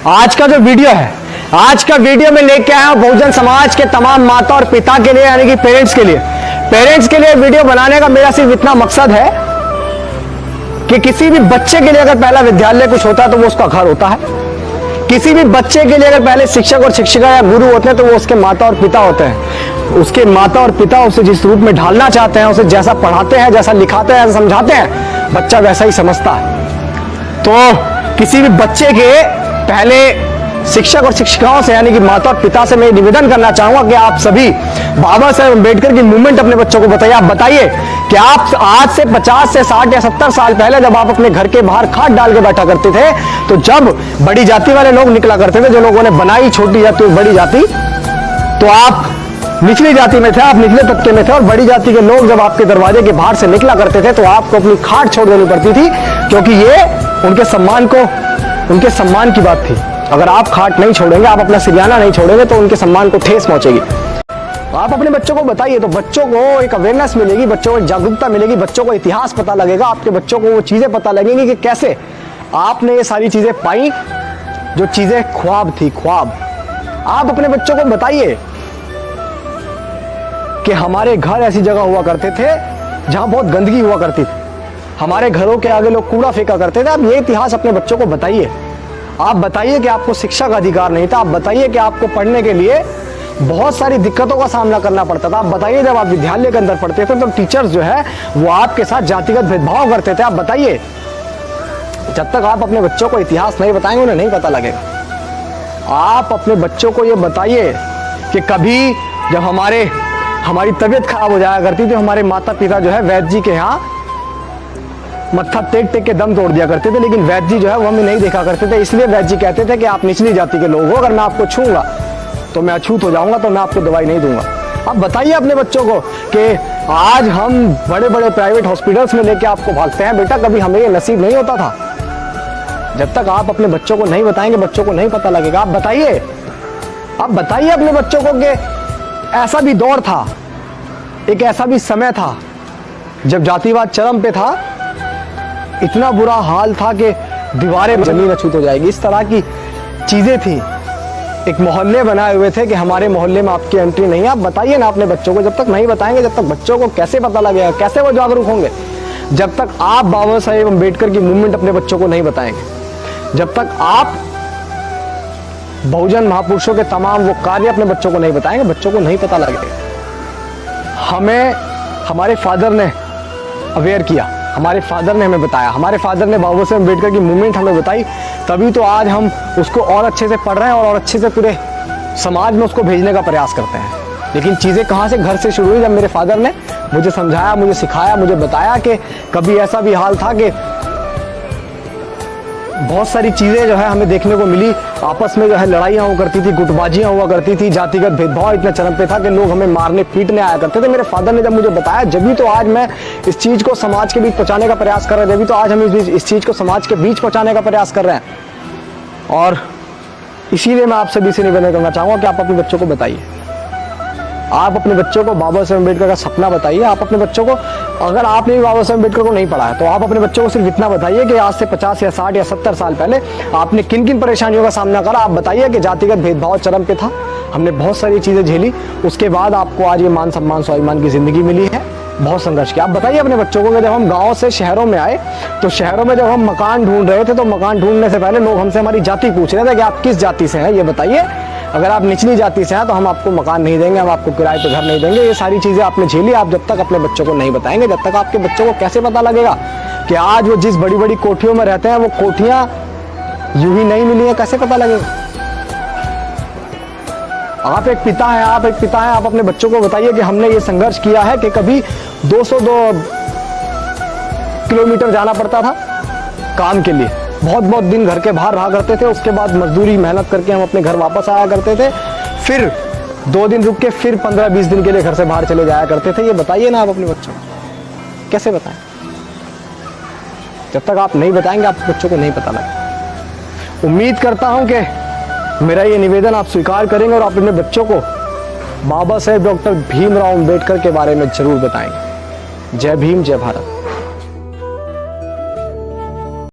आज का जो वीडियो है, आज का वीडियो में लेके आया हूं बहुजन समाज के तमाम माता और पिता के लिए, यानी कि पेरेंट्स के लिए वीडियो बनाने का मेरा सिर्फ इतना मकसद है कि किसी भी बच्चे के लिए अगर पहला विद्यालय कुछ होता है तो वो उसका घर होता है। किसी भी बच्चे के लिए अगर पहले शिक्षक और शिक्षिका या गुरु होते हैं तो वो उसके माता और पिता होते हैं। उसके माता और पिता उसे जिस रूप में ढालना चाहते हैं, उसे जैसा पढ़ाते हैं, जैसा लिखाते हैं, जैसा समझाते हैं, बच्चा वैसा ही समझता है। तो किसी भी बच्चे के पहले शिक्षक और शिक्षिकाओं से, यानी कि माता और पिता से मैं निवेदन करना चाहूंगा कि आप सभी बाबा साहेब अम्बेडकर की मूवमेंट अपने बच्चों को बताइए। आप बताइए कि आप आज से 50 से 60 या 70 साल पहले जब आप अपने घर के बाहर खाट डाल के बैठा करते थे, तो जब बड़ी जाति वाले लोग निकला करते थे, जो लोगों ने बनाई छोटी जाति और बड़ी जाति, तो आप निचली जाति में थे, आप निचले तबके में थे, और बड़ी जाति के लोग जब आपके दरवाजे के बाहर से निकला करते थे तो आपको अपनी खाट छोड़ देनी पड़ती थी, क्योंकि ये उनके सम्मान की बात थी। अगर आप खाट नहीं छोड़ेंगे, आप अपना सिरयाना नहीं छोड़ेंगे, तो उनके सम्मान को ठेस पहुंचेगी। आप अपने बच्चों को बताइए तो बच्चों को एक अवेयरनेस मिलेगी, बच्चों को एक जागरूकता मिलेगी, बच्चों को इतिहास पता लगेगा, आपके बच्चों को वो चीजें पता लगेंगी कि कैसे आपने ये सारी चीजें पाई, जो चीजें ख्वाब थी, ख्वाब। आप अपने बच्चों को बताइए कि हमारे घर ऐसी जगह हुआ करते थे जहां बहुत गंदगी हुआ करती थी, हमारे घरों के आगे लोग कूड़ा फेंका करते थे। आप ये इतिहास अपने बच्चों को बताइए। आप बताइए कि आपको शिक्षा का अधिकार नहीं था। आप बताइए कि आपको पढ़ने के लिए बहुत सारी दिक्कतों का सामना करना पड़ता था। आप बताइए जब आप विद्यालय के अंदर पढ़ते थे तो टीचर्स जो है वो आपके साथ जातिगत भेदभाव करते थे। आप बताइए। जब तक आप अपने बच्चों को इतिहास नहीं बताएंगे, उन्हें नहीं पता लगेगा। आप अपने बच्चों को ये बताइए कि कभी जब हमारी तबीयत खराब हो जाया करती थी, हमारे माता पिता जो है वैद्य जी के यहाँ मत्था टेक टेक के दम तोड़ दिया करते थे, लेकिन वैद्य जी जो है वो हमें नहीं देखा करते थे। इसलिए वैद्य जी कहते थे कि आप निचली जाति के लोग हो, अगर मैं आपको छूंगा तो मैं अछूत हो जाऊंगा, तो मैं आपको दवाई नहीं दूंगा। आप बताइए अपने बच्चों को कि आज हम बड़े बड़े प्राइवेट हॉस्पिटल्स में लेके आपको भागते हैं, बेटा कभी हमें ये नसीब नहीं होता था। जब तक आप अपने बच्चों को नहीं बताएंगे, बच्चों को नहीं पता लगेगा। आप बताइए अपने बच्चों को कि ऐसा भी दौर था, एक ऐसा भी समय था जब जातिवाद चरम पे था, इतना बुरा हाल था कि दीवारें जमीन अछूत हो जाएगी, इस तरह की चीजें थी। एक मोहल्ले बनाए हुए थे कि हमारे मोहल्ले में आपकी एंट्री नहीं है। आप बताइए ना अपने बच्चों को। जब तक नहीं बताएंगे, जब तक बच्चों को कैसे पता लगेगा, कैसे वो जागरूक होंगे? जब तक आप बाबा साहेब अम्बेडकर की मूवमेंट अपने बच्चों को नहीं बताएंगे, जब तक आप बहुजन महापुरुषों के तमाम वो कार्य अपने बच्चों को नहीं बताएंगे, बच्चों को नहीं पता लगेगा। हमें हमारे फादर ने अवेयर किया, हमारे फादर ने हमें बताया, हमारे फादर ने बाबा साहेब अम्बेडकर की मूवमेंट हमें बताई, तभी तो आज हम उसको और अच्छे से पढ़ रहे हैं और अच्छे से पूरे समाज में उसको भेजने का प्रयास करते हैं। लेकिन चीज़ें कहाँ से? घर से शुरू हुई, जब मेरे फादर ने मुझे समझाया, मुझे सिखाया, मुझे बताया कि कभी ऐसा भी हाल था कि बहुत सारी चीज़ें जो है हमें देखने को मिली। आपस में जो है लड़ाइयाँ हुआ करती थी, गुटबाजियाँ हुआ करती थी, जातिगत भेदभाव इतना चरम पे था कि लोग हमें मारने पीटने आया करते थे। मेरे फादर ने जब मुझे बताया, जब भी तो आज मैं इस चीज़ को समाज के बीच पहुँचाने का प्रयास कर रहे हैं, जब भी तो आज हम इस चीज़ को समाज के बीच पहुँचाने का प्रयास कर रहे हैं। और इसीलिए मैं आप सभी से निवेदन करना चाहूँगा कि आप अपने बच्चों को बताइए। आप अपने बच्चों को बाबा साहेब अम्बेडकर का सपना बताइए। आप अपने बच्चों को, अगर आपने भी बाबा साहेब अम्बेडकर को नहीं पढ़ा है, तो आप अपने बच्चों को सिर्फ इतना बताइए कि आज से 50 या 60 या 70 साल पहले आपने किन किन परेशानियों का सामना करा। आप बताइए कि जातिगत भेदभाव चरम पे था, हमने बहुत सारी चीज़ें झेली, उसके बाद आपको आज ये मान सम्मान स्वाभिमान की ज़िंदगी मिली है, बहुत संघर्ष किया। आप बताइए अपने बच्चों को कि जब हम गाँव से शहरों में आए, तो शहरों में जब हम मकान ढूंढ रहे थे, तो मकान ढूंढने से पहले लोग हमसे हमारी जाति पूछ रहे थे कि आप किस जाति से हैं, ये बताइए। अगर आप निचली जाति से हैं तो हम आपको मकान नहीं देंगे, हम आपको किराए पे घर नहीं देंगे। ये सारी चीज़ें आपने झेली। आप जब तक अपने बच्चों को नहीं बताएंगे, जब तक आपके बच्चों को कैसे पता लगेगा कि आज वो जिस बड़ी बड़ी कोठियों में रहते हैं, वो कोठियाँ यूं ही नहीं मिली है, कैसे पता लगेगा? आप एक पिता हैं, आप अपने बच्चों को बताइए कि हमने ये संघर्ष किया है कि कभी 202 किलोमीटर जाना पड़ता था काम के लिए, बहुत दिन घर के बाहर रहा करते थे, उसके बाद मजदूरी मेहनत करके हम अपने घर वापस आया करते थे, फिर 2 दिन रुक के फिर 15-20 दिन के लिए घर से बाहर चले जाया करते थे। ये बताइए ना आप अपने बच्चों को, कैसे बताएं? जब तक आप नहीं बताएंगे, आप बच्चों को नहीं पता लगेगा। उम्मीद करता हूं कि मेरा ये निवेदन आप स्वीकार करेंगे और आप अपने बच्चों को बाबा साहेब डॉक्टर भीमराव अम्बेडकर के बारे में जरूर बताएंगे। जय भीम, जय भारत।